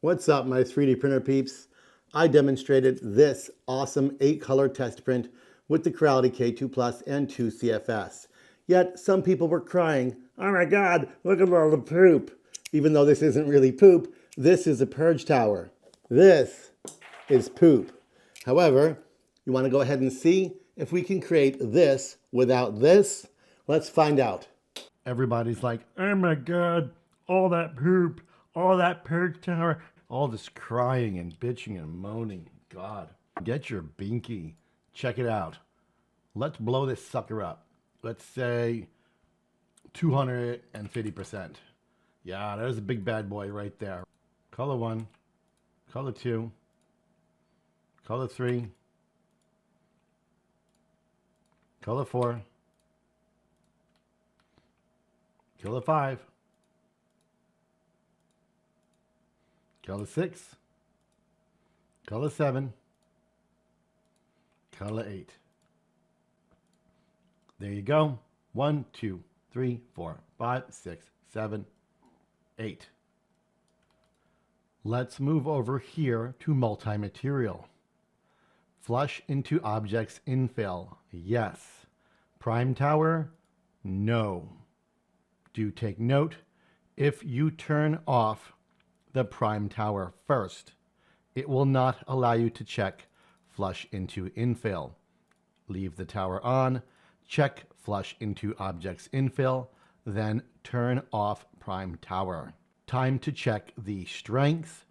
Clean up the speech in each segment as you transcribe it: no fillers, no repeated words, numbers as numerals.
What's up, my 3D printer peeps? I demonstrated this awesome 8-color test print with the Creality K2 Plus and 2 CFS. Yet some people were crying, "Oh my God, look at all the poop." Even though this isn't really poop, this is a purge tower. This is poop. However, you want to go ahead and see if we can create this without this? Let's find out. Everybody's like, "Oh my God, all that poop, all that purge tower." All this crying and bitching and moaning. God, get your binky. Check it out. Let's blow this sucker up. Let's say 250%. Yeah, there's a big bad boy right there. Color 1, color 2, color 3, color 4, color 5, color 6, color 7, color 8. There you go. 1, 2, 3, 4, 5, 6, 7, 8. Let's move over here to multi-material. Flush into objects infill. Yes. Prime tower? No. Do take note, if you turn off the prime tower first, it will not allow you to check flush into infill. Leave the tower on, check flush into objects infill, then turn off prime tower. Time to check the strength.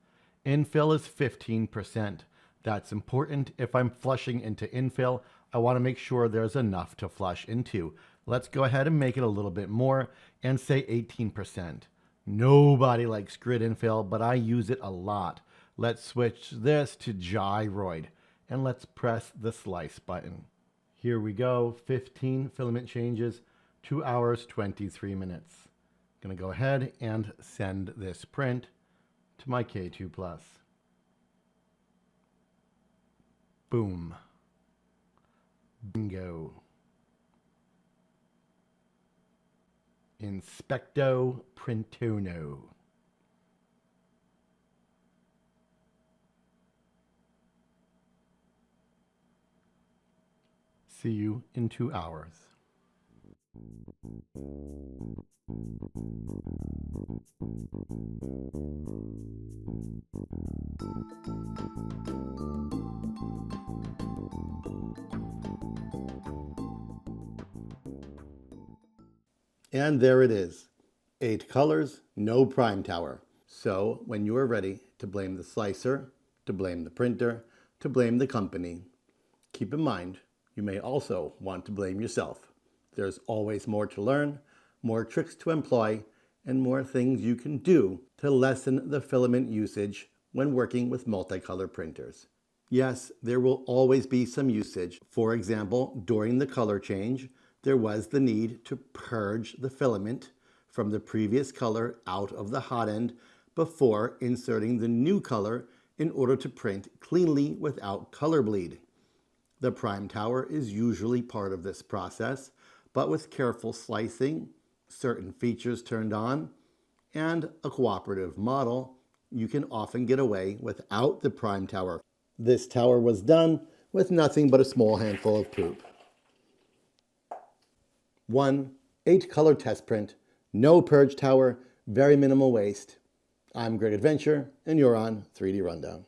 Infill is 15%. That's important. If I'm flushing into infill, I want to make sure there's enough to flush into. Let's go ahead and make it a little bit more and say 18%. Nobody likes grid infill, but I use it a lot. Let's switch this to gyroid and let's press the slice button. Here we go, 15 filament changes, 2 hours, 23 minutes. Gonna go ahead and send this print to my K2 Plus. Boom. Bingo. Inspecto Printono. See you in 2 hours. And there it is. 8 colors, no prime tower. So when you are ready to blame the slicer, to blame the printer, to blame the company, keep in mind, you may also want to blame yourself. There's always more to learn, more tricks to employ, and more things you can do to lessen the filament usage when working with multicolor printers. Yes, there will always be some usage. For example, during the color change, there was the need to purge the filament from the previous color out of the hot end before inserting the new color in order to print cleanly without color bleed. The prime tower is usually part of this process, but with careful slicing, certain features turned on, and a cooperative model, you can often get away without the prime tower. This tower was done with nothing but a small handful of poop. 1 8-color test print, no purge tower, very minimal waste. I'm Greg Adventure, and you're on 3D Rundown.